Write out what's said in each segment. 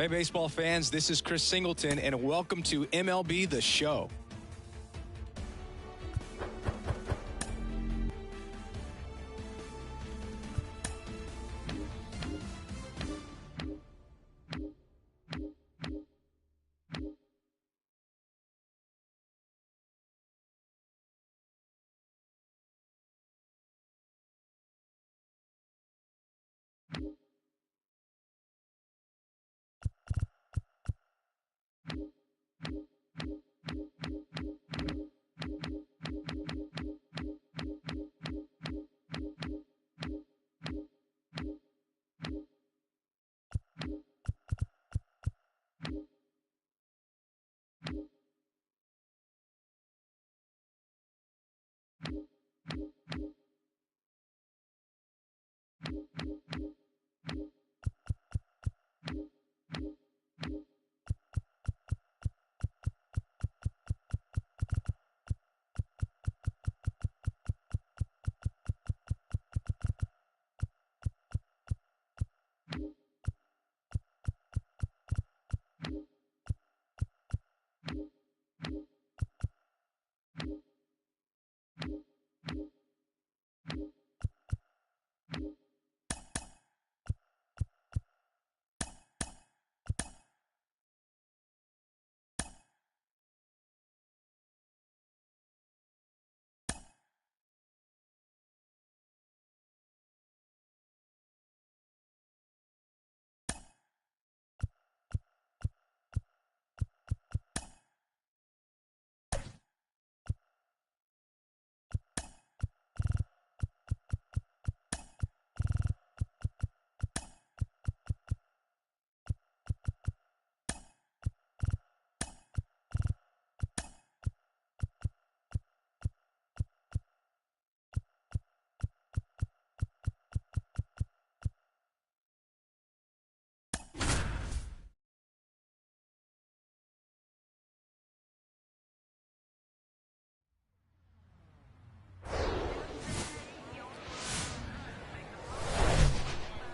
Hey, baseball fans, this is Chris Singleton, and welcome to MLB The Show.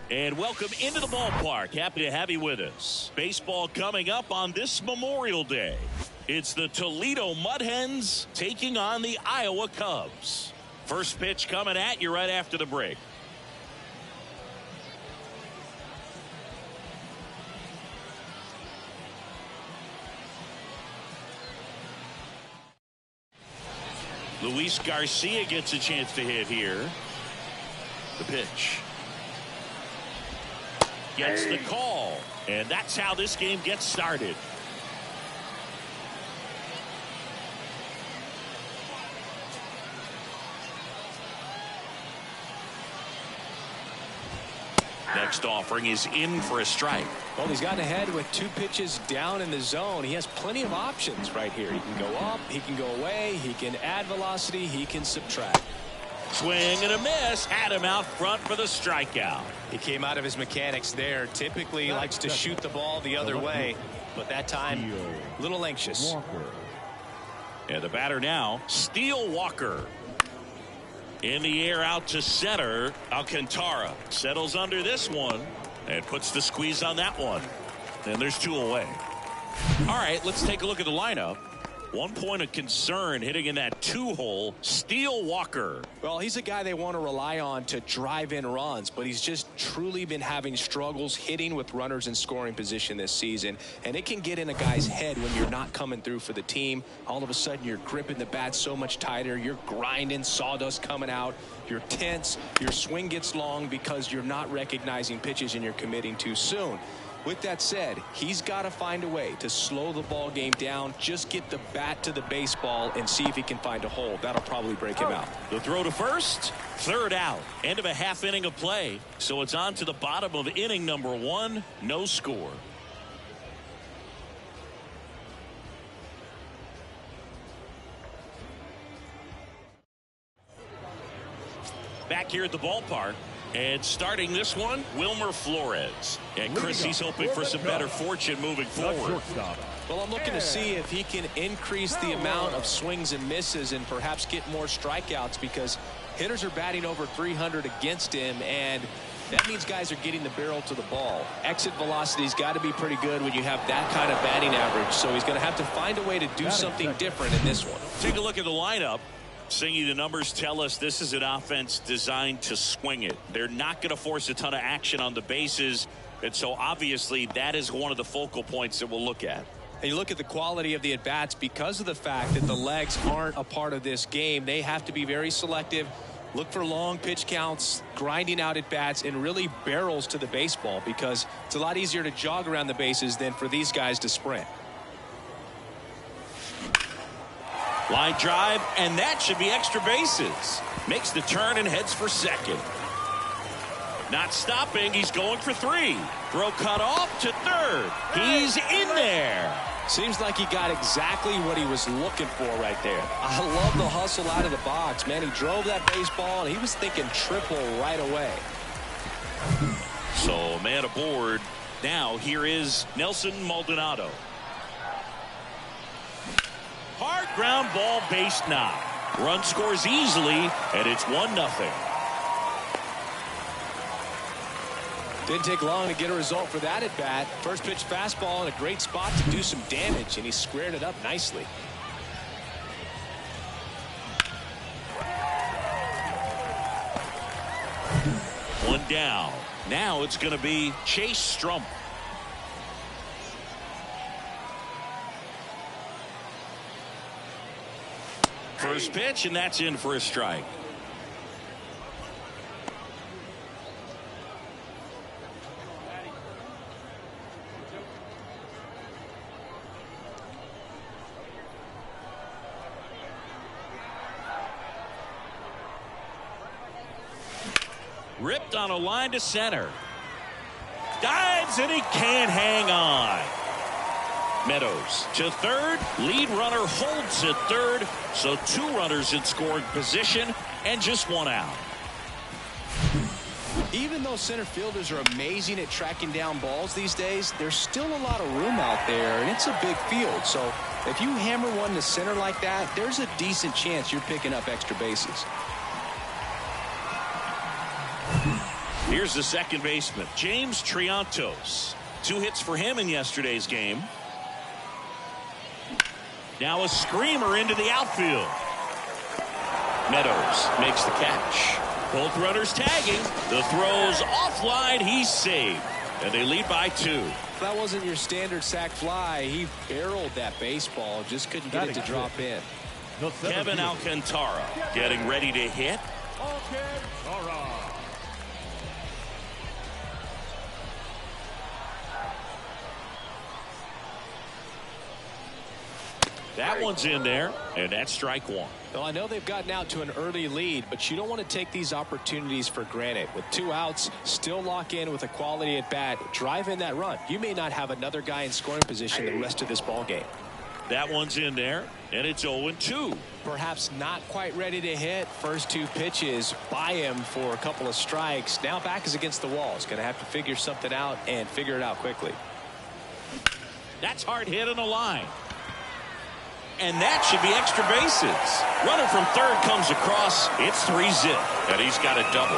And welcome into the ballpark. Happy to have you with us. Baseball coming up on this Memorial Day. It's the Toledo Mud Hens taking on the Iowa Cubs. First pitch coming at you right after the break. Luis Garcia gets a chance to hit here. The pitch. Gets the call, and that's how this game gets started. Next offering is in for a strike. Well, he's gotten ahead with 2 pitches down in the zone. He has plenty of options right here. He can go up, he can go away, he can add velocity, he can subtract. Swing and a miss. Had him out front for the strikeout. He came out of his mechanics there. Typically he likes to shoot the ball the other way, but that time a little anxious. And the batter now, Steele Walker. In the air out to center. Alcantara settles under this one and puts the squeeze on that one. And there's 2 away. All right, let's take a look at the lineup. 1 point of concern hitting in that 2-hole, Steele Walker. Well, he's a guy they want to rely on to drive in runs, but he's just truly been having struggles hitting with runners in scoring position this season. And it can get in a guy's head when you're not coming through for the team. All of a sudden, you're gripping the bat so much tighter. You're grinding, sawdust coming out. You're tense. Your swing gets long because you're not recognizing pitches and you're committing too soon. With that said, he's got to find a way to slow the ball game down, just get the bat to the baseball and see if he can find a hole. That'll probably break him out. The throw to first, 3rd out, end of a half inning of play. So it's on to the bottom of inning number 1, no score. Back here at the ballpark. And starting this one, Wilmer Flores. And Chris, he's hoping for some better fortune moving forward. Well, I'm looking to see if he can increase the amount of swings and misses and perhaps get more strikeouts, because hitters are batting over 300 against him, and That means guys are getting the barrel to the ball. Exit velocity's got to be pretty good when you have that kind of batting average. So he's going to have to find a way to do something different in this one. Take a look at the lineup. Singy, the numbers tell us this is an offense designed to swing it. They're not going to force a ton of action on the bases. And so obviously that is one of the focal points that we'll look at. And you look at the quality of the at-bats because of the fact that the legs aren't a part of this game. They have to be very selective. Look for long pitch counts, grinding out at bats, and really barrels to the baseball because it's a lot easier to jog around the bases than for these guys to sprint. Line drive, and that should be extra bases. Makes the turn and heads for second. Not stopping, he's going for 3. Throw cut off to third. He's in there. Seems like he got exactly what he was looking for right there. I love the hustle out of the box, man. He drove that baseball, and he was thinking triple right away. So, man aboard. Now, here is Nelson Maldonado. Hard ground ball, base knock. Run scores easily, and it's 1-0. Didn't take long to get a result for that at bat. First pitch fastball in a great spot to do some damage, and he squared it up nicely. One down. Now it's going to be Chase Strump. First pitch, and that's in for a strike. Ripped on a line to center. Dives, and he can't hang on. Meadows to third. Lead runner holds at third. So 2 runners in scoring position and just 1 out. Even though center fielders are amazing at tracking down balls these days, there's still a lot of room out there, and it's a big field. So if you hammer one to center like that, there's a decent chance you're picking up extra bases. Here's the second baseman, James Triantos. 2 hits for him in yesterday's game. Now a screamer into the outfield. Meadows makes the catch. Both runners tagging. The throw's offline. He's saved. And they lead by 2. If that wasn't your standard sac fly, he barreled that baseball. Just couldn't get it to drop in. Kevin Alcantara getting ready to hit. That one's in there, and that's strike 1. Well, I know they've gotten out to an early lead, but you don't want to take these opportunities for granted. With 2 outs, still lock in with a quality at bat, drive in that run. You may not have another guy in scoring position the rest of this ball game. That one's in there, and it's 0-2. Perhaps not quite ready to hit. First 2 pitches by him for a couple of strikes. Now back is against the wall. He's going to have to figure something out and figure it out quickly. That's hard hit on the line. And that should be extra bases. Runner from third comes across. It's 3-zip, and he's got a double.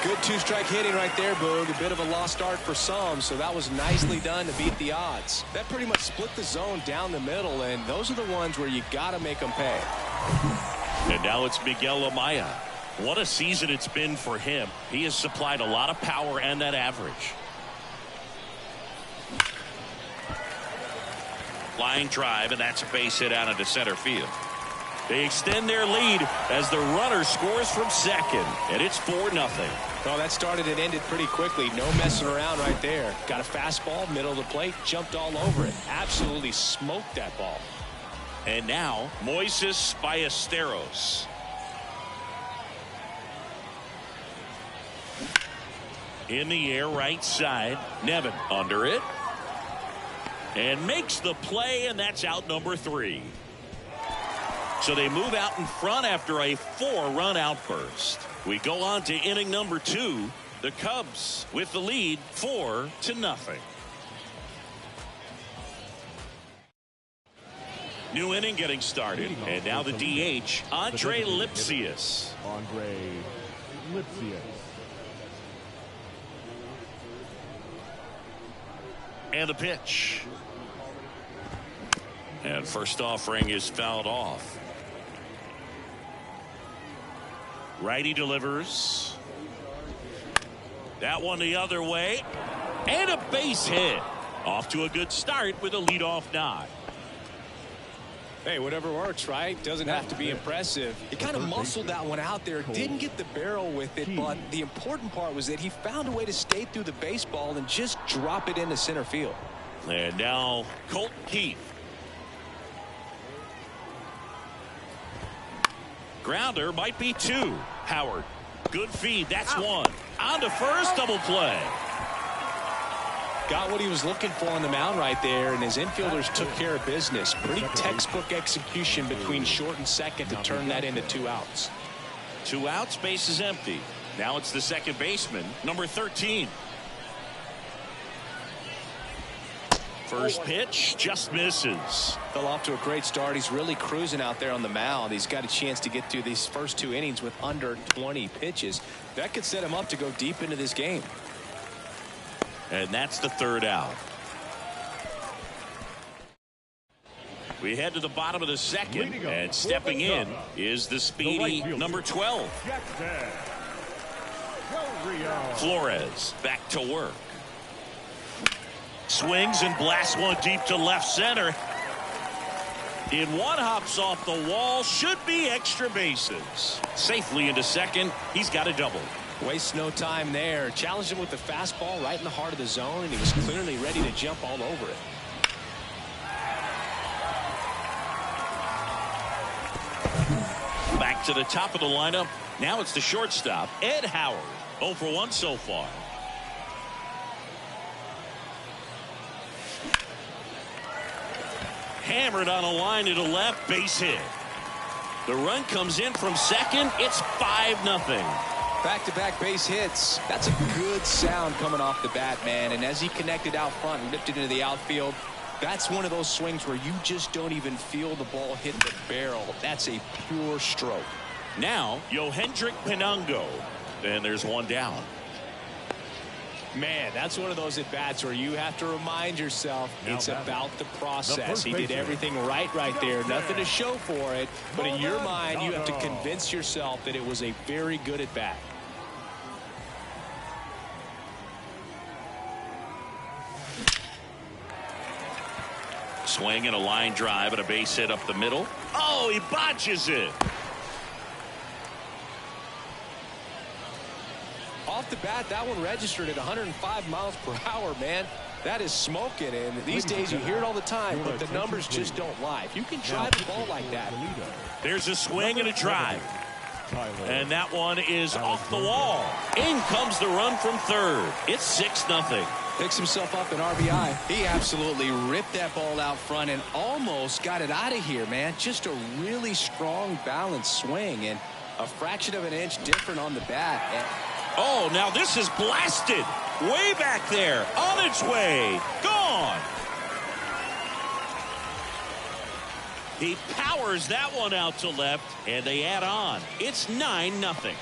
Good 2-strike hitting right there, Boog. A bit of a lost art for some, so that was nicely done to beat the odds. That pretty much split the zone down the middle, and those are the ones where you got to make them pay. And now it's Miguel Amaya. What a season it's been for him. He has supplied a lot of power and that average. Line drive, and that's a base hit out into center field. They extend their lead as the runner scores from second, and it's 4-0. Well, that started and ended pretty quickly. No messing around right there. Got a fastball, middle of the plate, jumped all over it. Absolutely smoked that ball. And now, Moises Ballesteros. In the air, right side. Nevin under it. And makes the play, and that's out number 3. So they move out in front after a 4-run outburst. We go on to inning number 2. The Cubs with the lead 4-0. New inning getting started. And now the DH, Andre Lipsius. And the pitch. And first offering is fouled off. Righty delivers. That one the other way. And a base hit. Off to a good start with a leadoff nod. Hey, whatever works, right? Doesn't have to be impressive. He kind of muscled that one out there. Didn't get the barrel with it, but the important part was that he found a way to stay through the baseball and just drop it into center field. And now Colt Keith. Grounder might be two. Howard. Good feed. That's one. On to first. Double play. Got what he was looking for on the mound right there, and his infielders took care of business. Pretty textbook execution between short and second to turn that into 2 outs. 2 outs, base is empty. Now it's the second baseman, number 13. First pitch just misses. Fell off to a great start. He's really cruising out there on the mound. He's got a chance to get through these first 2 innings with under 20 pitches. That could set him up to go deep into this game. And that's the third out. We head to the bottom of the second, and stepping in is the speedy number 12. Flores back to work. Swings and blasts one deep to left center. In one, hops off the wall. Should be extra bases. Safely into second. He's got a double. Wastes no time there. Challenged him with the fastball right in the heart of the zone, and he was clearly ready to jump all over it. Back to the top of the lineup. Now it's the shortstop, Ed Howard. 0 for 1 so far. Hammered on a line to the left, base hit. The run comes in from second. It's 5-0. Back-to-back base hits. That's a good sound coming off the bat, man. And as he connected out front and ripped it into the outfield, that's one of those swings where you just don't even feel the ball hit the barrel. That's a pure stroke. Now, Yohendrick Pinango. And there's one down. Man, that's one of those at-bats where you have to remind yourself it's about the process. He did everything right there. Nothing to show for it. But in your mind, you have to convince yourself that it was a very good at-bat. Swing and a line drive and a base hit up the middle. Oh, he botches it. Off the bat, that one registered at 105 miles per hour, man. That is smoking, and these days you hear it all the time, but the numbers just don't lie. If you can drive the ball like that. There's a swing and a drive. And that one is off the wall. In comes the run from third. It's 6-0. Picks himself up an RBI. He absolutely ripped that ball out front and almost got it out of here, man. Just a really strong, balanced swing, and a fraction of an inch different on the bat. Oh, now this is blasted. Way back there. On its way. Gone. He powers that one out to left, and they add on. It's 9-0.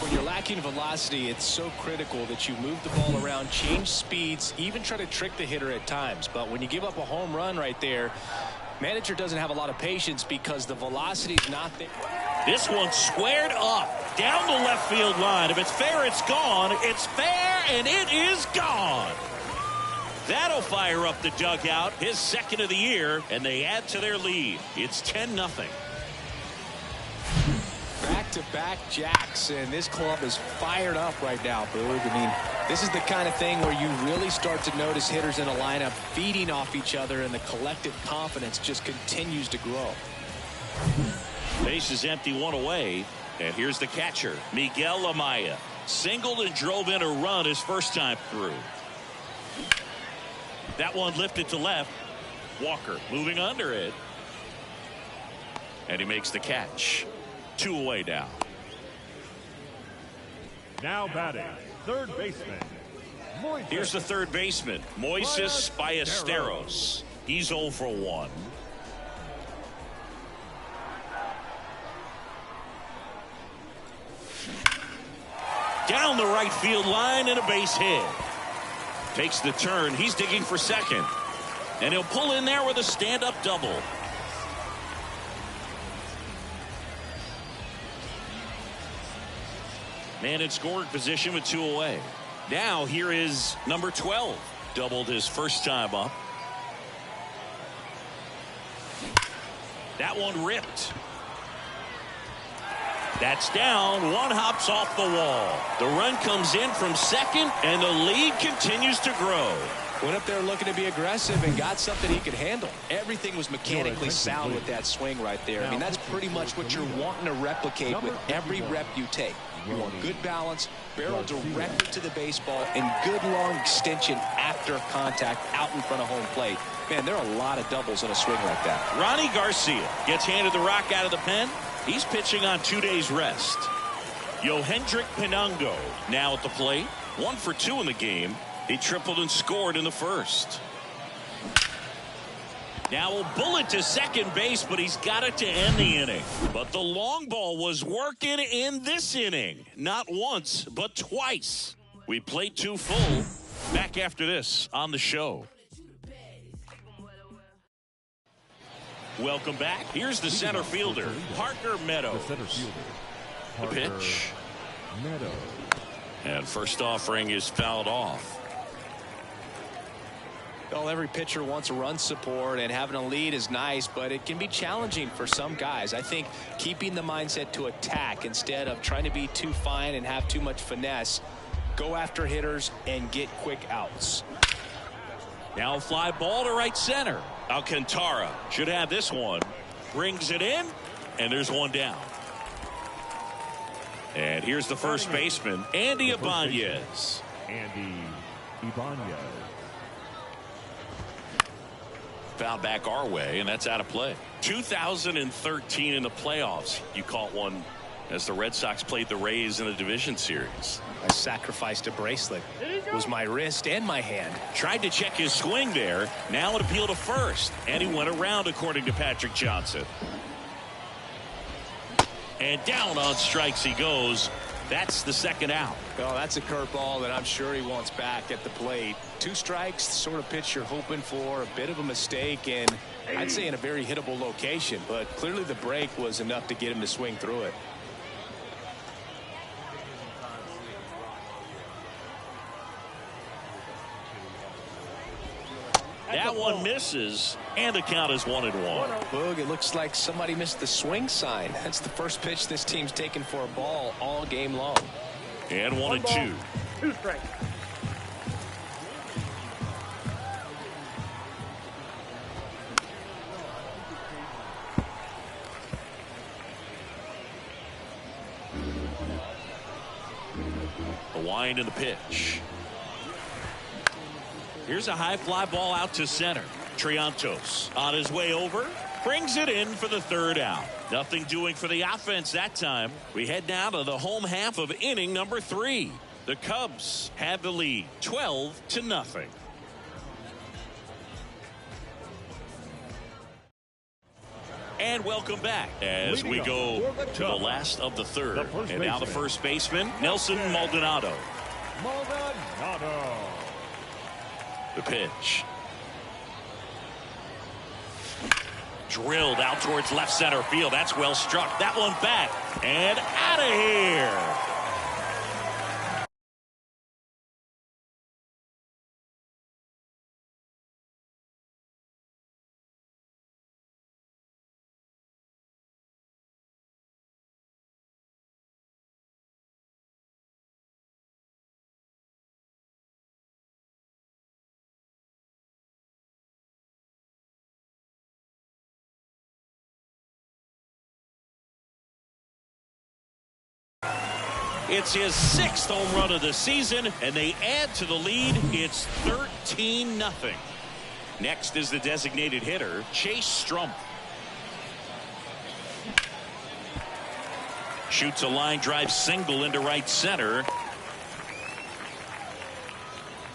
When you're lacking velocity, it's so critical that you move the ball around, change speeds, even try to trick the hitter at times. But when you give up a home run right there, manager doesn't have a lot of patience because the velocity is not there. This one squared up down the left field line. If it's fair, it's gone. It's fair, and it is gone. That'll fire up the dugout, his second of the year, and they add to their lead. It's 10-0. Back-to-back jacks, and this club is fired up right now, Boog. I mean, this is the kind of thing where you really start to notice hitters in a lineup feeding off each other, and the collective confidence just continues to grow. Base is empty, one away, and here's the catcher, Miguel Amaya. Singled and drove in a run his first time through. That one lifted to left. Walker moving under it. And he makes the catch. 2 away now. Now batting, third baseman. Here's the third baseman, Moises Ballesteros. He's 0 for 1. Down the right field line and a base hit. Takes the turn. He's digging for second. And he'll pull in there with a stand-up double. Man in scoring position with 2 away. Now here is number 12. Doubled his first time up. That one ripped. That's down. One hops off the wall. The run comes in from second, and the lead continues to grow. Went up there looking to be aggressive and got something he could handle. Everything was mechanically sound with that swing right there. I mean, that's pretty much what you're wanting to replicate with every rep you take. You want good balance, barrel directly to the baseball, and good long extension after contact out in front of home plate. Man, there are a lot of doubles in a swing like that. Ronnie Garcia gets handed the rock out of the pen. He's pitching on 2 days rest. Yohendrick Pinango now at the plate. 1 for 2 in the game. He tripled and scored in the first. Now a bullet to second base, but he's got it to end the inning. But the long ball was working in this inning. Not once, but twice. We played 2 full. Back after this on the show. Welcome back. Here's the center fielder, Parker Meadows. The pitch. And first offering is fouled off. Well, every pitcher wants run support, and having a lead is nice, but it can be challenging for some guys. I think keeping the mindset to attack instead of trying to be too fine and have too much finesse, go after hitters and get quick outs. Now a fly ball to right center. Alcantara should have this one. Brings it in, and there's one down. And here's the first baseman, Andy Ibanez. Foul back our way, and that's out of play. 2013 in the playoffs. You caught one as the Red Sox played the Rays in the division series. I sacrificed a bracelet. It was my wrist and my hand. Tried to check his swing there. Now an appeal to first. And he went around, according to Patrick Johnson. And down on strikes he goes. That's the second out. Well, that's a curveball that I'm sure he wants back at the plate. 2 strikes, the sort of pitch you're hoping for. A bit of a mistake, and I'd say in a very hittable location. But clearly the break was enough to get him to swing through it. That one misses, and the count is 1-1. Boog, it looks like somebody missed the swing sign. That's the first pitch this team's taken for a ball all game long. And 1-2. 2 strikes. A wind in the pitch. Here's a high fly ball out to center. Triantos on his way over. Brings it in for the third out. Nothing doing for the offense that time. We head now to the home half of inning number 3. The Cubs have the lead 12-0. And welcome back as we go to the last of the third. And now the first baseman, Nelson Maldonado. The pitch. Drilled out towards left center field. That's well struck. That one back and out of here. It's his 6th home run of the season, and they add to the lead. It's 13-0. Next is the designated hitter, Chase Strumpf. Shoots a line drive single into right center.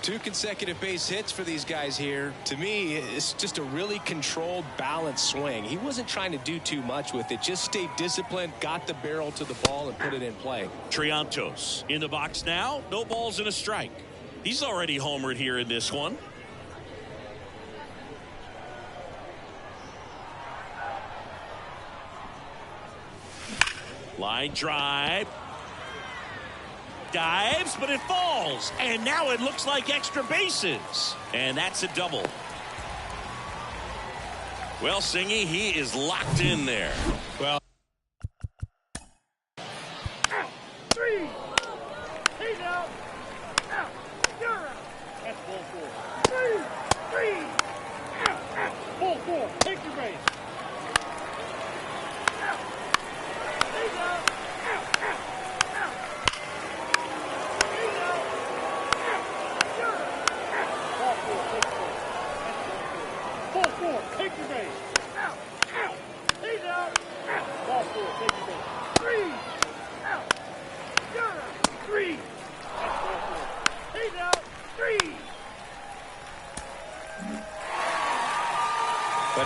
2 consecutive base hits for these guys here. To me, it's just a really controlled, balanced swing. He wasn't trying to do too much with it. Just stayed disciplined, got the barrel to the ball, and put it in play. Triantos in the box now. No balls and a strike. He's already homered here in this one. Line drive. Dives, but it falls. And now it looks like extra bases. And that's a double. Well, Singy, he is locked in there. Well, Out. 3. He's out. Out. You're out. That's ball 4. 3. Out. Ball 4. Take your base. Out. He's out. Out. Take your base. Out. Out. He's out. Out. Ball 4. Take your base. 3. Out. You're out. 3. That's ball 4. He's out. 3.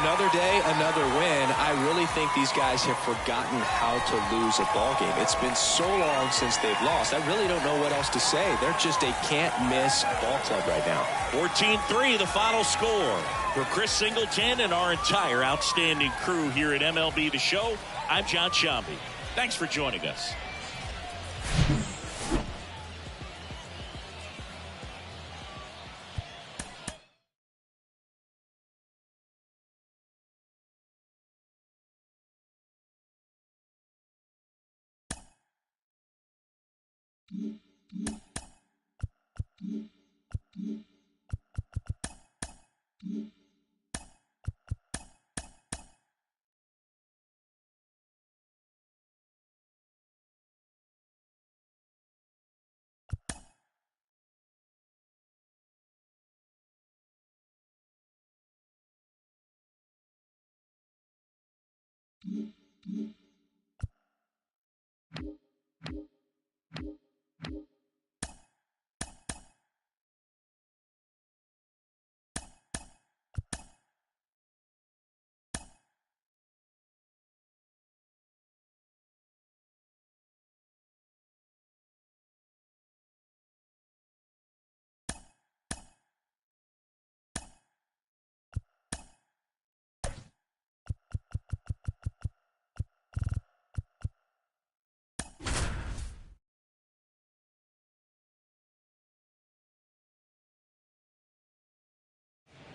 another day, another win. I really think these guys have forgotten how to lose a ball game. It's been so long since they've lost. I really don't know what else to say. They're just a can't-miss ball club right now. 14-3, the final score. For Chris Singleton and our entire outstanding crew here at MLB The Show, I'm John Shambi. Thanks for joining us.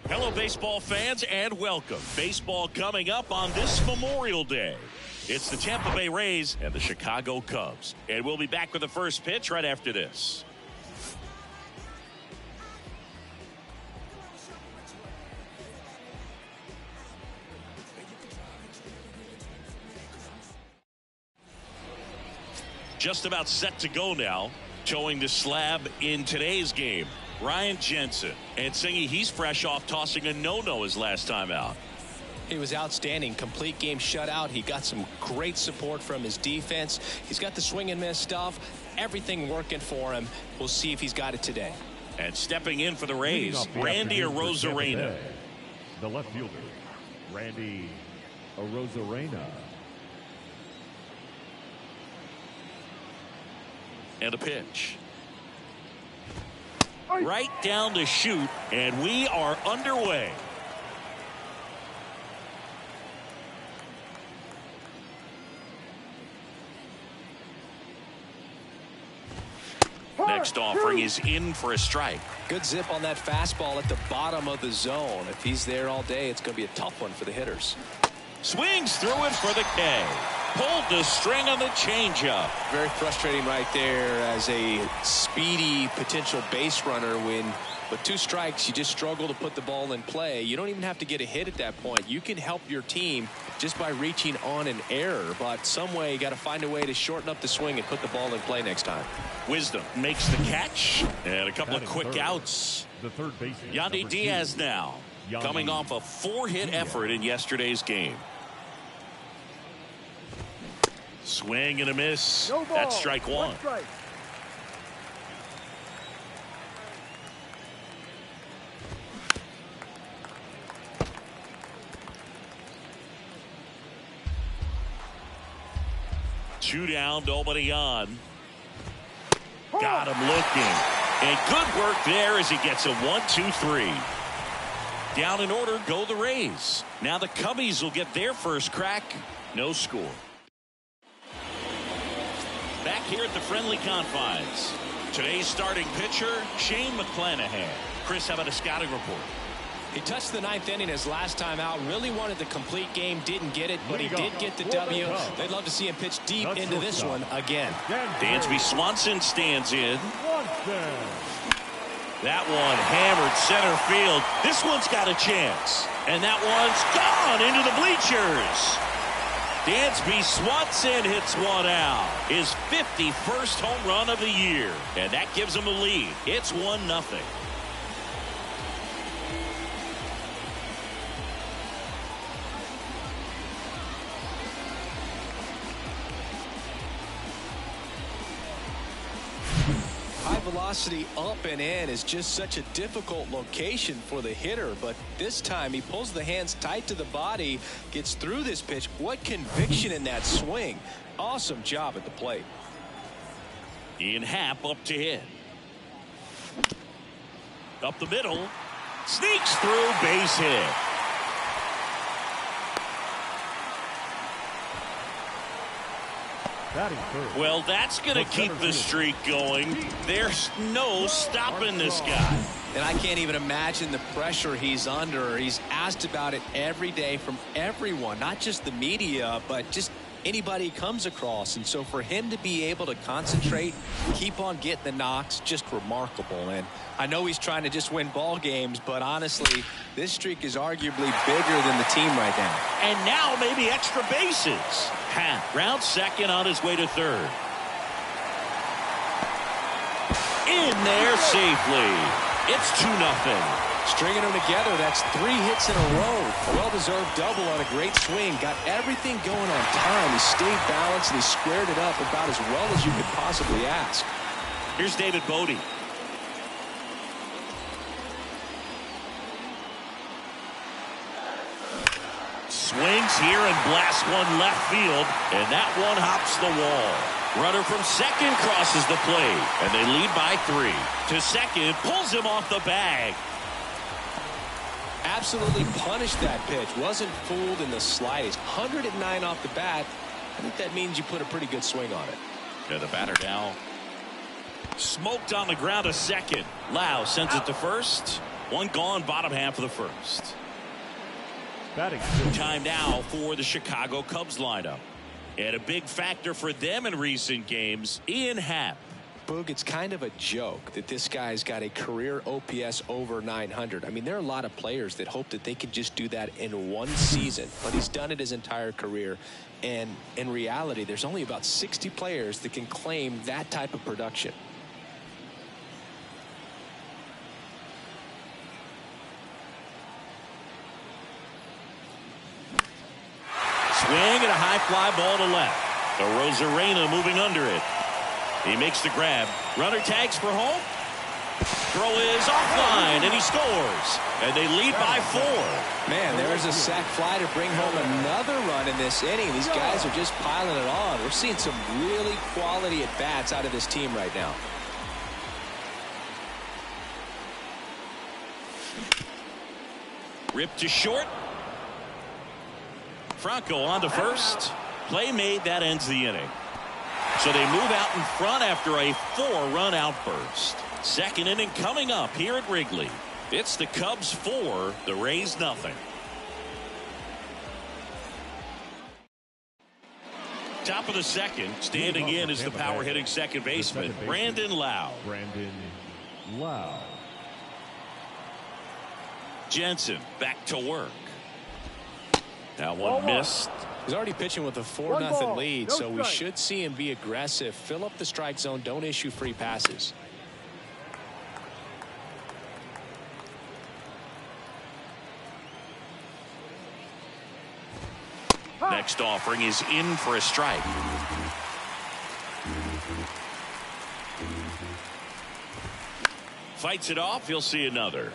Hello, baseball fans, and welcome. Baseball coming up on this Memorial Day. It's the Tampa Bay Rays and the Chicago Cubs. And we'll be back with the first pitch right after this. Just about set to go now. Towing the slab in today's game, Ryan Jensen. And Singy, he's fresh off tossing a no-no his last time out. He was outstanding. Complete game shutout. He got some great support from his defense. He's got the swing and miss stuff. Everything working for him. We'll see if he's got it today. And stepping in for the Rays, Randy Arozarena. The left fielder, Randy Arozarena. And a pitch. Right down the chute, and we are underway. Next offering is in for a strike. Good zip on that fastball at the bottom of the zone. If he's there all day, it's going to be a tough one for the hitters. Swings through it for the K. Pulled the string on the changeup. Very frustrating right there as a speedy potential base runner when with 2 strikes you just struggle to put the ball in play. You don't even have to get a hit at that point. You can help your team just by reaching on an error, but some way you got to find a way to shorten up the swing and put the ball in play next time. Wisdom makes the catch and a couple of quick outs. The third baseman, Yandy Diaz now coming off a 4-hit effort in yesterday's game. Swing and a miss. No ball. That's strike one. Strike. Two down, nobody on. Got him looking. And good work there as he gets a 1-2-3. Down in order go the Rays. Now the Cubbies will get their first crack. No score. Back here at the friendly confines. Today's starting pitcher, Shane McClanahan. Chris, how about a scouting report? He touched the ninth inning his last time out. Really wanted the complete game. Didn't get it, but he did get the W. They'd love to see him pitch deep into this one again. Dansby Swanson stands in. That one hammered center field. This one's got a chance. And that one's gone into the bleachers. Dansby Swanson hits one out. His 51st home run of the year. And that gives him a lead. It's 1-0. Velocity up and in is just such a difficult location for the hitter, but this time he pulls the hands tight to the body, gets through this pitch. What conviction in that swing. Awesome job at the plate. Ian Happ up to hit. Up the middle. Sneaks through, base hit. Well, that's going to keep the streak going. There's no stopping this guy. And I can't even imagine the pressure he's under. He's asked about it every day from everyone, not just the media, but just anybody he comes across. And so for him to be able to concentrate, keep on getting the knocks, just remarkable. And I know he's trying to just win ball games, but honestly, this streak is arguably bigger than the team right now. And now maybe extra bases. Happ round second on his way to third. In there safely. It's 2-0. Stringing them together, that's 3 hits in a row. A well-deserved double on a great swing. Got everything going on time. He stayed balanced and he squared it up about as well as you could possibly ask. Here's David Bodie. Swings here and blasts one left field, and that one hops the wall. Runner from second crosses the plate, and they lead by 3. To second, pulls him off the bag. Absolutely punished that pitch. Wasn't fooled in the slightest. 109 off the bat. I think that means you put a pretty good swing on it. Yeah, the batter now smoked on the ground to second. Lau sends it to first. One gone, bottom half of the first. Time now for the Chicago Cubs lineup. And a big factor for them in recent games, Ian Happ. Boog, it's kind of a joke that this guy's got a career OPS over 900. I mean, there are a lot of players that hope that they can just do that in one season, but he's done it his entire career. And in reality, there's only about 60 players that can claim that type of production. Swing and a high fly ball to left. Arozarena moving under it. He makes the grab. Runner tags for home. Throw is offline, and he scores. And they lead by 4. Man, there's a sac fly to bring home another run in this inning. These guys are just piling it on. We're seeing some really quality at-bats out of this team right now. Ripped to short. Franco on to first. Play made, that ends the inning. So they move out in front after a 4-run outburst. Second inning coming up here at Wrigley. It's the Cubs 4, the Rays nothing. Top of the second, standing in is the power hitting second baseman, Brandon Lau. Jensen back to work. That one missed. He's already pitching with a 4-0 lead, so we should see him be aggressive. Fill up the strike zone. Don't issue free passes. Next offering is in for a strike. Fights it off. He'll see another.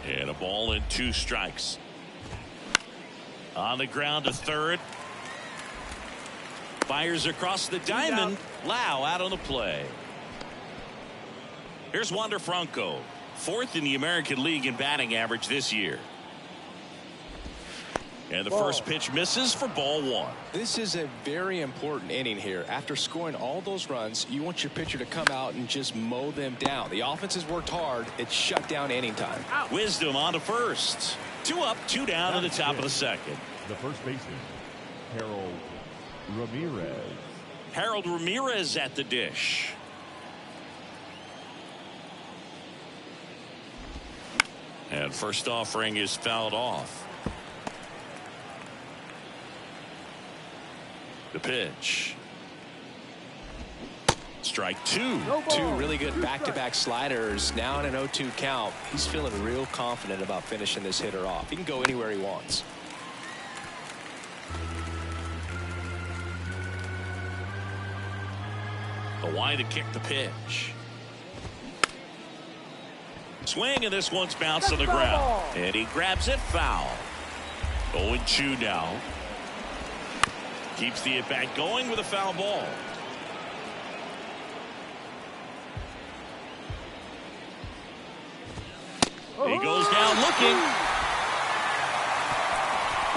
And a ball and 2 strikes. On the ground to third. Fires across the diamond. Lau out on the play. Here's Wander Franco, fourth in the American League in batting average this year. And the first pitch misses for ball one. This is a very important inning here. After scoring all those runs, you want your pitcher to come out and just mow them down. The offense has worked hard. It's shut down inning time. Wisdom on to first. 2 up, 2 down to the top of the second. The first baseman, Harold Ramirez. Harold Ramirez at the dish. And first offering is fouled off. The pitch. Strike two. Two really good back-to-back sliders. Now in an 0-2 count. He's feeling real confident about finishing this hitter off. He can go anywhere he wants. The wide to kick the pitch. Swing, and this one's bounced to the ground. And he grabs it foul. 0-2 now. Keeps the at-bat going with a foul ball. He goes down looking.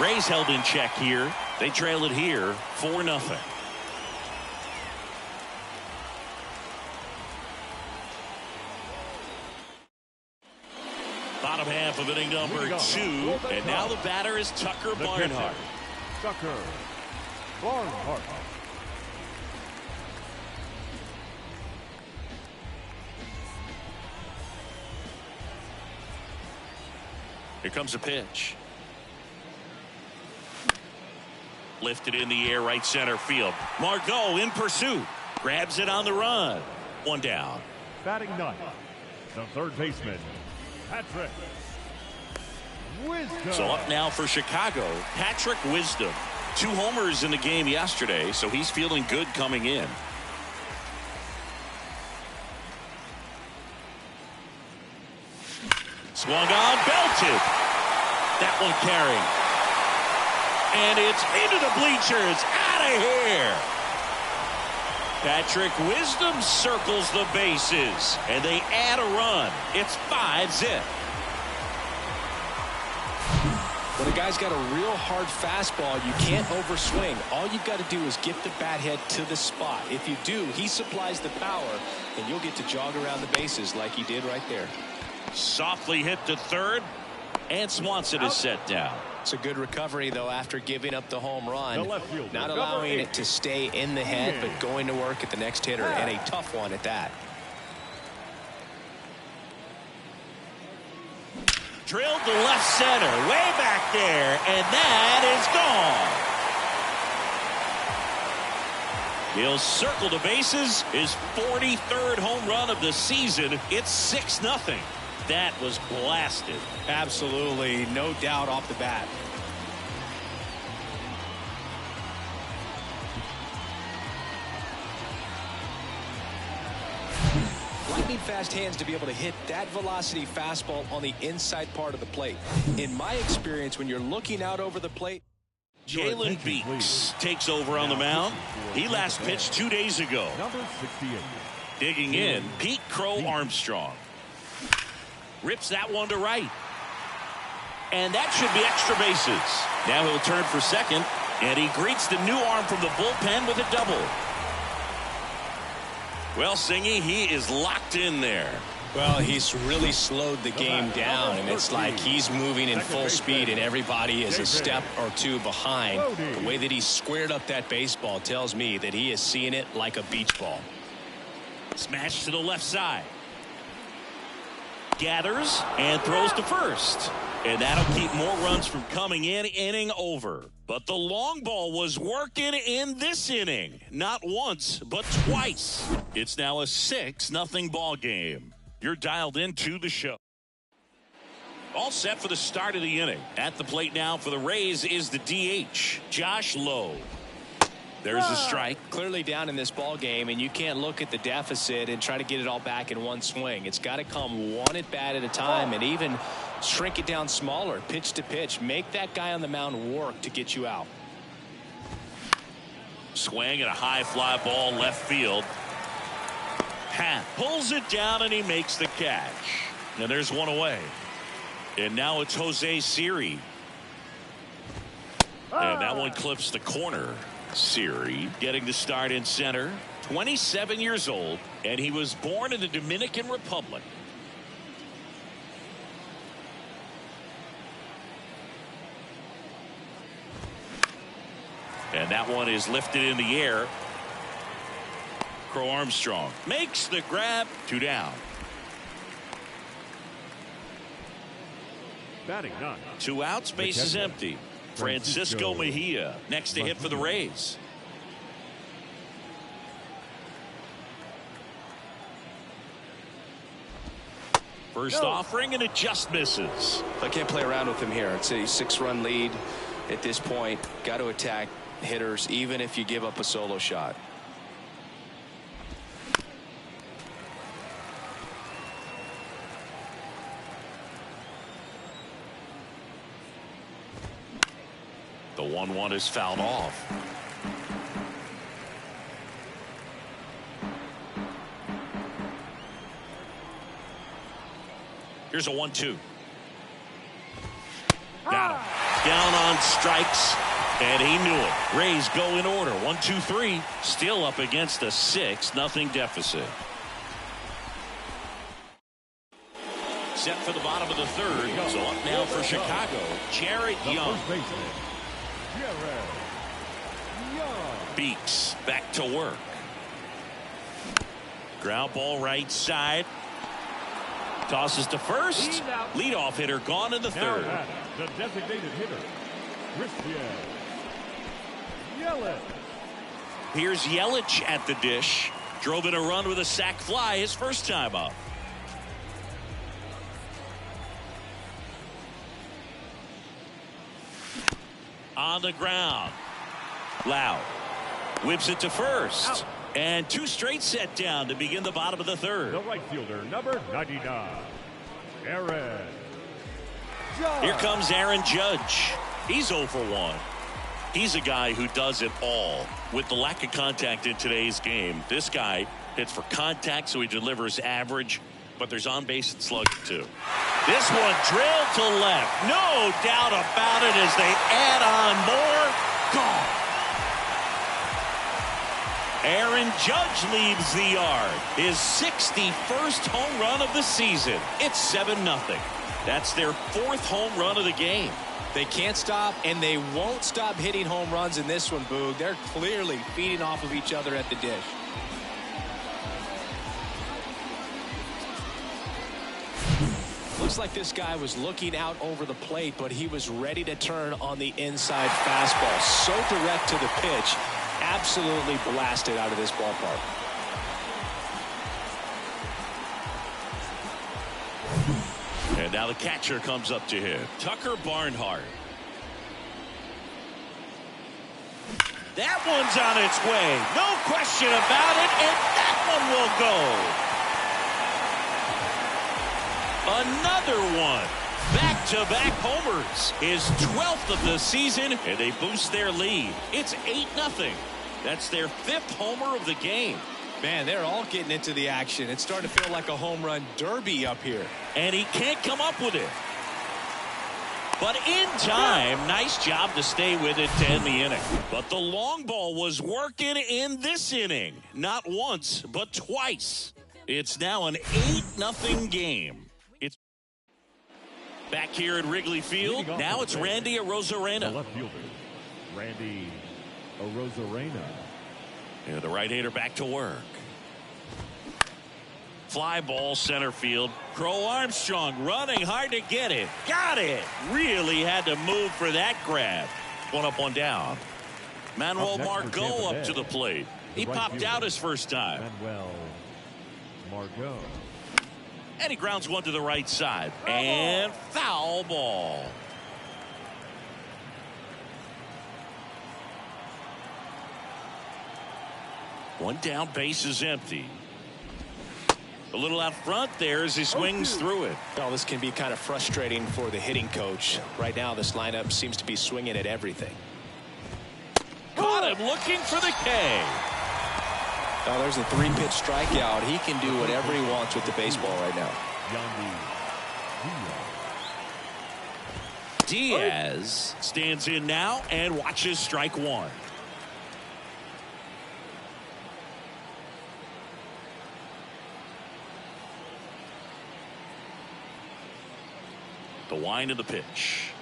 Rays held in check here. They trail it here 4-0. Bottom half of inning number 2, and now the batter is Tucker Barnhart. Tucker Barnhart. Here comes a pitch. Lifted in the air, right center field. Margot in pursuit. Grabs it on the run. 1 down. Batting ninth, the third baseman, Patrick Wisdom. So up now for Chicago, Patrick Wisdom. 2 homers in the game yesterday, so he's feeling good coming in. Swung on, belted. That one carrying. And it's into the bleachers. Out of here. Patrick Wisdom circles the bases, and they add a run. It's 5-zip. When a guy's got a real hard fastball, you can't overswing. All you've got to do is get the bat head to the spot. If you do, he supplies the power, and you'll get to jog around the bases like he did right there. Softly hit to third, and Swanson is set down. It's a good recovery, though, after giving up the home run. Not allowing it to stay in the head, but going to work at the next hitter, and a tough one at that. Drilled to left center, way back there, and that is gone. He'll circle the bases, his 43rd home run of the season. It's 6-0. That was blasted. Absolutely, no doubt off the bat. Lightning fast hands to be able to hit that velocity fastball on the inside part of the plate. In my experience, when you're looking out over the plate, Jalen Beeks takes over on the mound. He last pitched 2 days ago. Number 68. Digging in, Pete Crow Armstrong. Rips that one to right. And that should be extra bases. Now he'll turn for second, and he greets the new arm from the bullpen with a double. Well, Singy, he is locked in there. well, he's really slowed the game down, and it's like he's moving in full speed, and everybody is a step or two behind. The way that he squared up that baseball tells me that he is seeing it like a beach ball. Smash to the left side. Gathers and throws to first. And that'll keep more runs from coming in. Inning over. But the long ball was working in this inning. Not once, but twice. It's now a 6-0 ball game. You're dialed into the show. All set for the start of the inning. At the plate now for the Rays is the DH, Josh Lowe. There's a strike. Clearly down in this ball game, and you can't look at the deficit and try to get it all back in one swing. It's got to come one at bat at a time, and even Shrink it down smaller, pitch to pitch. Make that guy on the mound work to get you out. Swing and a high fly ball left field. Hat pulls it down and he makes the catch. And there's one away. And now it's Jose Siri. And that one clips the corner. Siri getting the start in center. 27 years old, and he was born in the Dominican Republic. And that one is lifted in the air. Crow Armstrong makes the grab. 2 down. Batting 9. 2 outs, base is empty. Francisco Mejia next to hit for the Rays. First offering, and it just misses. I can't play around with him here. It's a 6-run lead at this point. Got to attack hitters even if you give up a solo shot. The 1-1 is fouled off. Here's a 1-2. Got him. Down on strikes, and he knew it. Rays go in order. 1-2-3. Still up against a 6-0 deficit. Set for the bottom of the third. So up now for Chicago, Jared Young. Beeks back to work. Ground ball right side. Tosses to first. Leadoff hitter gone in the third. The designated hitter, Christian Yelich. Here's Yelich at the dish. Drove in a run with a sac fly his first time up. On the ground. Loud whips it to first. Out. And 2 straight set down to begin the bottom of the third. The right fielder, number 99, Aaron Judge. Here comes Aaron Judge. He's 0 for 1. He's a guy who does it all. With the lack of contact in today's game, this guy hits for contact, so he delivers average, but there's on base and slugging too. This one drilled to left. No doubt about it as they add on more. Gone. Aaron Judge leaves the yard. His 61st home run of the season. It's 7-0. That's their 4th home run of the game. They can't stop, and they won't stop hitting home runs in this one, Boog. They're clearly feeding off of each other at the dish. Looks like this guy was looking out over the plate, but he was ready to turn on the inside fastball. So direct to the pitch. Absolutely blasted out of this ballpark. And now the catcher comes up to him. Tucker Barnhart. That one's on its way. No question about it. And that one will go. Another one. Back-to-back homers. His 12th of the season. And they boost their lead. It's 8-0. That's their 5th homer of the game. Man, they're all getting into the action. It's starting to feel like a home run derby up here. And he can't come up with it. But in time, nice job to stay with it to end the inning. But the long ball was working in this inning. Not once, but twice. It's now an 8-0 game. It's back here at Wrigley Field. Now it's Randy Arozarena. The left fielder, Randy Arozarena. And the right hander back to work. Fly ball center field. Crow Armstrong running hard to get it. Got it. Really had to move for that grab. 1 up, 1 down. Manuel Margot up to the plate. He popped out his first time. Manuel Margot. And he grounds one to the right side. And foul ball. One down, base is empty. A little out front there as he swings through it. Well, this can be kind of frustrating for the hitting coach. Right now, this lineup seems to be swinging at everything. Caught him looking for the K. Oh, there's a 3-pitch strikeout. He can do whatever he wants with the baseball right now. Diaz stands in now and watches strike one. The wind of the pitch.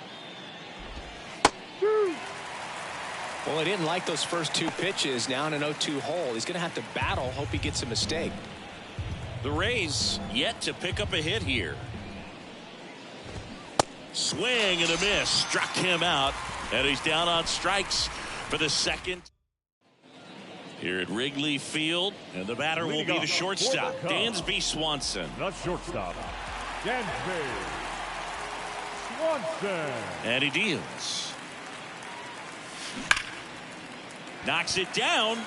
Well, he didn't like those first 2 pitches. Now in an 0-2 hole. He's going to have to battle. Hope he gets a mistake. The Rays yet to pick up a hit here. Swing and a miss. Struck him out. And he's down on strikes for the second. Here at Wrigley Field. And the batter will be the shortstop, Dansby Swanson. The shortstop, Dansby Swanson. And he deals. Knocks it down.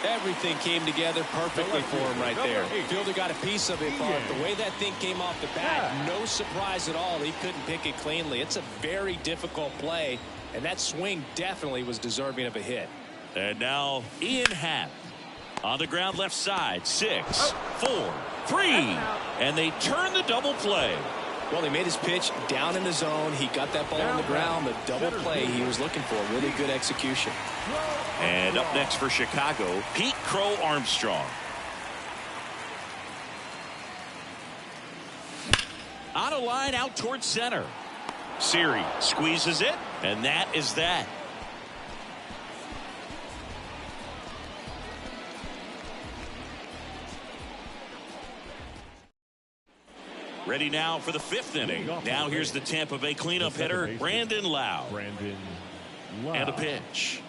Everything came together perfectly for him right there. Fielder got a piece of it, but the way that thing came off the bat, no surprise at all. He couldn't pick it cleanly. It's a very difficult play, and that swing definitely was deserving of a hit. And now Ian Happ on the ground left side. 6, 4, 3, and they turn the double play. Well, he made his pitch down in the zone. He got that ball on the ground. The double play he was looking for. Really good execution. And up next for Chicago, Pete Crow Armstrong. On a line out towards center. Siri squeezes it, and that is that. Ready now for the 5th inning. Now here's the Tampa Bay cleanup hitter, Brandon Lau. And a pitch.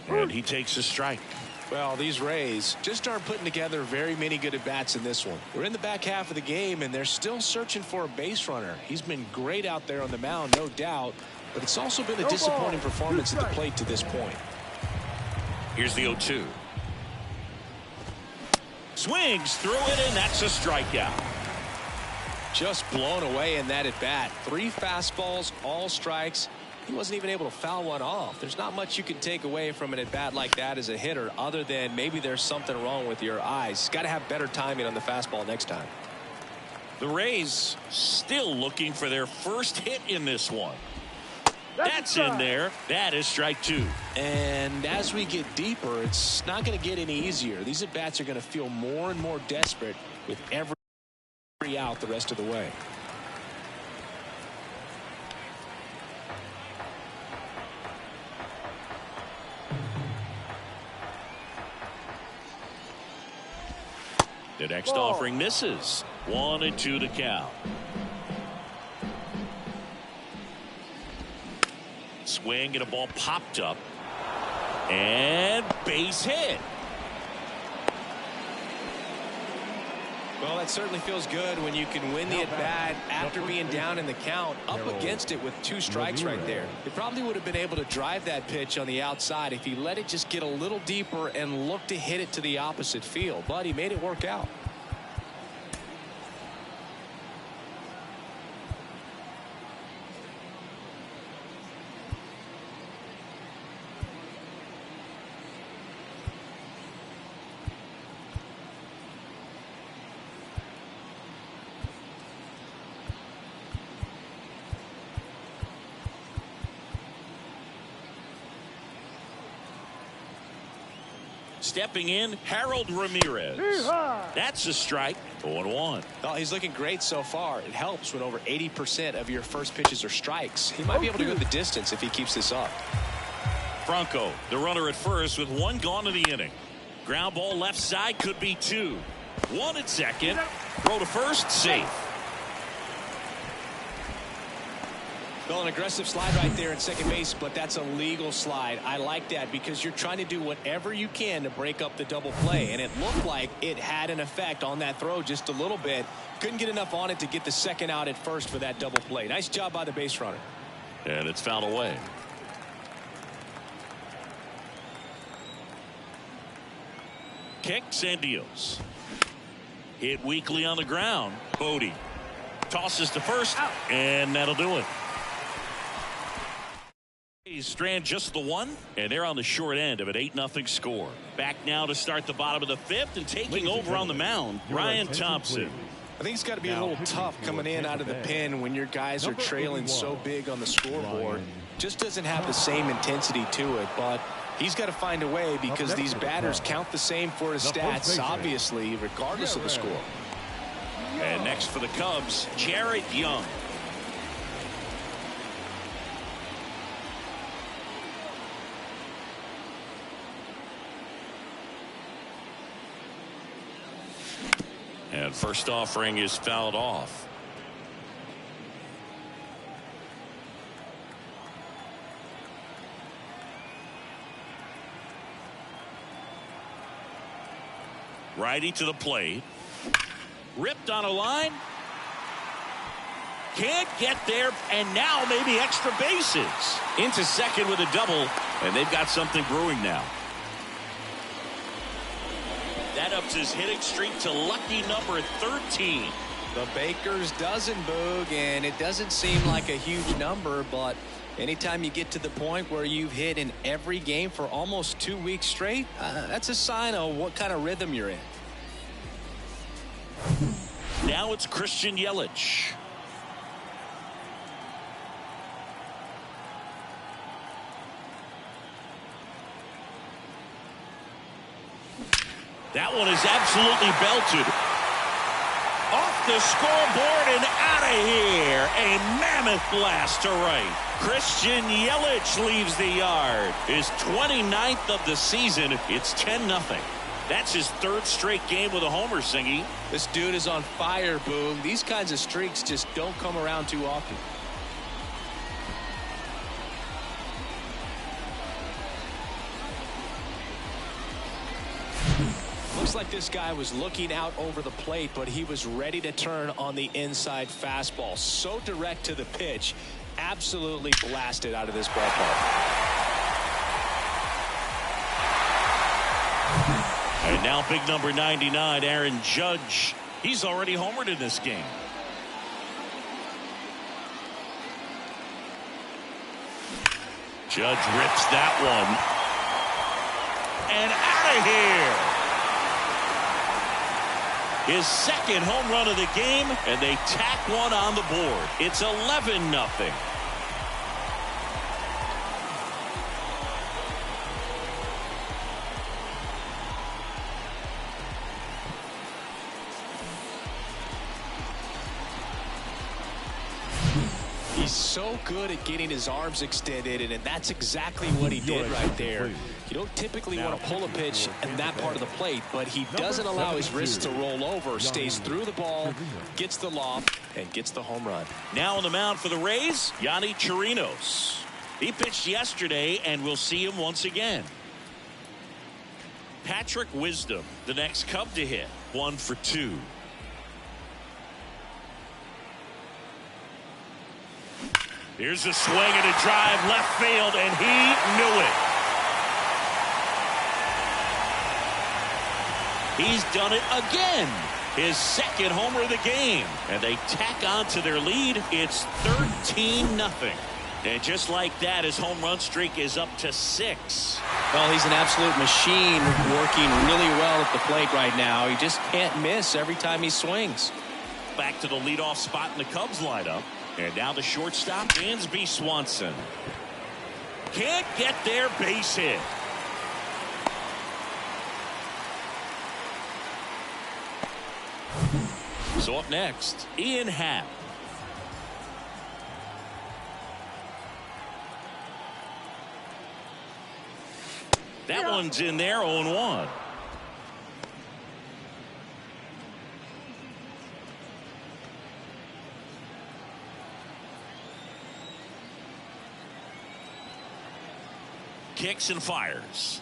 And he takes a strike. Well, these Rays just aren't putting together very many good at-bats in this one. We're in the back half of the game, and they're still searching for a base runner. He's been great out there on the mound, no doubt, but it's also been a disappointing performance at the plate to this point. Here's the 0-2. Swings through it, and that's a strikeout. Just blown away in that at-bat. 3 fastballs, all strikes. He wasn't even able to foul one off. There's not much you can take away from an at-bat like that as a hitter, other than maybe there's something wrong with your eyes. Got to have better timing on the fastball next time. The Rays still looking for their first hit in this one. That's in there. That is strike 2. And as we get deeper, it's not going to get any easier. These at-bats are going to feel more and more desperate with every out the rest of the way. The next offering misses. 1-2 to count. Swing and a ball popped up. And base hit. Well, that certainly feels good when you can win the at-bat after being down in the count, up against it with 2 strikes right there. He probably would have been able to drive that pitch on the outside if he let it just get a little deeper and look to hit it to the opposite field, but he made it work out. Stepping in, Harold Ramirez. That's a strike. 0-1. Well, he's looking great so far. It helps when over 80% of your first pitches are strikes. He might be able to go the distance if he keeps this up. Franco, the runner at first with 1 gone in the inning. Ground ball left side, could be 2. 1 at second. Throw to first, safe. Well, an aggressive slide right there at second base, but that's a legal slide. I like that because you're trying to do whatever you can to break up the double play, and it looked like it had an effect on that throw just a little bit. Couldn't get enough on it to get the second out at first for that double play. Nice job by the base runner. And it's fouled away. Kicks and deals. Hit weakly on the ground. Bodie tosses to first, and that'll do it. Strand just the one, and they're on the short end of an 8-0 score. Back now to start the bottom of the fifth, and taking over on the mound, Ryan Thompson. I think it's got to be a little tough coming in out of the pen when your guys are trailing so big on the scoreboard. Just doesn't have the same intensity to it, but he's got to find a way because these batters count the same for his stats, obviously, regardless of the score. And next for the Cubs, Jared Young. And first offering is fouled off. Righty to the plate. Ripped on a line. Can't get there, and now maybe extra bases. Into second with a double, and they've got something brewing now. That ups his hitting streak to lucky number 13. The Baker's dozen, Boog, and it doesn't seem like a huge number, but anytime you get to the point where you've hit in every game for almost 2 weeks straight, that's a sign of what kind of rhythm you're in. Now it's Christian Yelich. That one is absolutely belted. Off the scoreboard and out of here. A mammoth blast to right. Christian Yelich leaves the yard. His 29th of the season. It's 10-0. That's his third straight game with a homer, Singy. This dude is on fire, Boog. These kinds of streaks just don't come around too often. Looks like this guy was looking out over the plate, but he was ready to turn on the inside fastball. So direct to the pitch. Absolutely blasted out of this ballpark. And now big number 99, Aaron Judge. He's already homered in this game. Judge rips that one. And out of here. His second home run of the game, and they tack one on the board. It's 11-0. He's so good at getting his arms extended, and that's exactly what he did right there. You don't typically want to pull a pitch in that part of the plate, but he doesn't allow his wrists to roll over, stays through the ball, gets the loft, and gets the home run. Now on the mound for the Rays, Yonny Chirinos. He pitched yesterday, and we'll see him once again. Patrick Wisdom, the next Cub to hit, 1 for 2. Here's a swing and a drive left field, and he knew it. He's done it again. His second homer of the game. And they tack on to their lead. It's 13-0. And just like that, his home run streak is up to 6. Well, he's an absolute machine, working really well at the plate right now. He just can't miss every time he swings. Back to the leadoff spot in the Cubs lineup. And now the shortstop, Dansby Swanson. Can't get their base hit. So up next, Ian Happ. That one's in there, 0-1. Kicks and fires.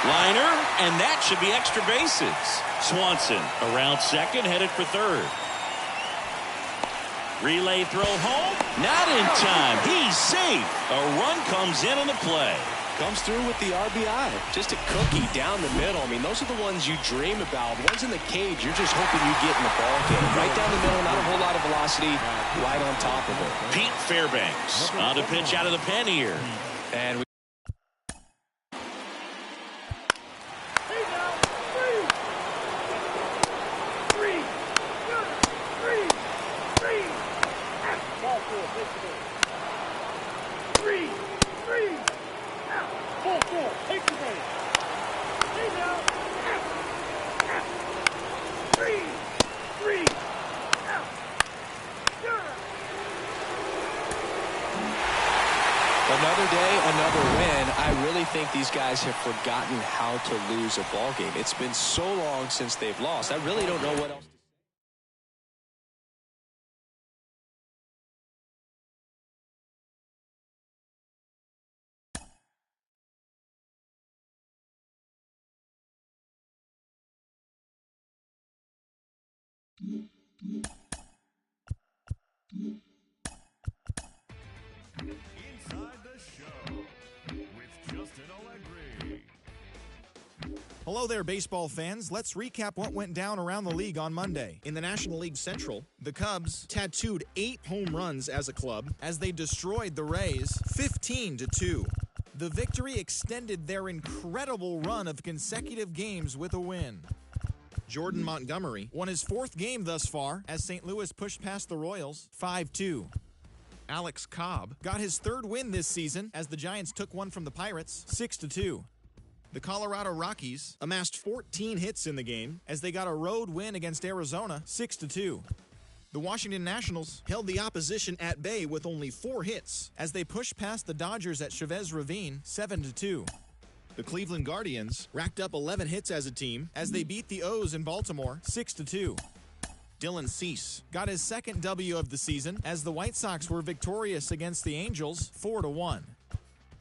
Liner, and that should be extra bases. Swanson around second, headed for third. Relay throw home, not in time. He's safe. A run comes in on the play. Comes through with the RBI. Just a cookie down the middle. I mean, those are the ones you dream about. Ones in the cage, you're just hoping you get in the ball game. Right down the middle, not a whole lot of velocity, right on top of it. Pete Fairbanks on the pitch out of the pen here. And we another day, another win. I really think these guys have forgotten how to lose a ball game. It's been so long since they've lost. I really don't know what else to say. Inside the Show with Justin Allegri. Hello there, baseball fans. Let's recap what went down around the league on Monday. In the National League Central, the Cubs tattooed 8 home runs as a club as they destroyed the Rays 15-2. The victory extended their incredible run of consecutive games with a win. Jordan Montgomery won his 4th game thus far as St. Louis pushed past the Royals 5-2. Alex Cobb got his 3rd win this season as the Giants took one from the Pirates 6-2. The Colorado Rockies amassed 14 hits in the game as they got a road win against Arizona 6-2. The Washington Nationals held the opposition at bay with only 4 hits as they pushed past the Dodgers at Chavez Ravine 7-2. The Cleveland Guardians racked up 11 hits as a team as they beat the O's in Baltimore 6-2. Dylan Cease got his 2nd W of the season as the White Sox were victorious against the Angels 4-1.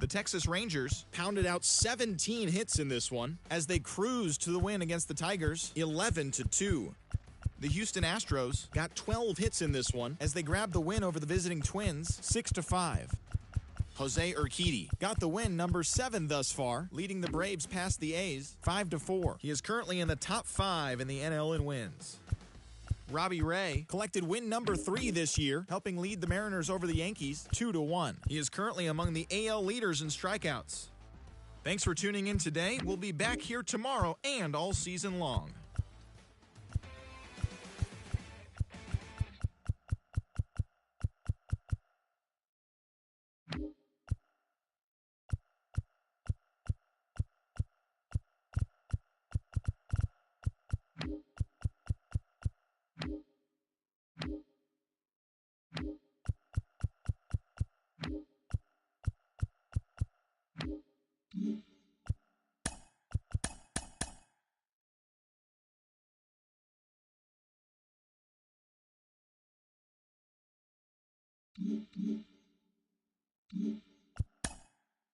The Texas Rangers pounded out 17 hits in this one as they cruised to the win against the Tigers 11-2. The Houston Astros got 12 hits in this one as they grabbed the win over the visiting Twins 6-5. Jose Urquidy got the win number 7 thus far, leading the Braves past the A's 5-4. He is currently in the top 5 in the NL in wins. Robbie Ray collected win number 3 this year, helping lead the Mariners over the Yankees 2-1. He is currently among the AL leaders in strikeouts. Thanks for tuning in today. We'll be back here tomorrow and all season long. Mm-hmm.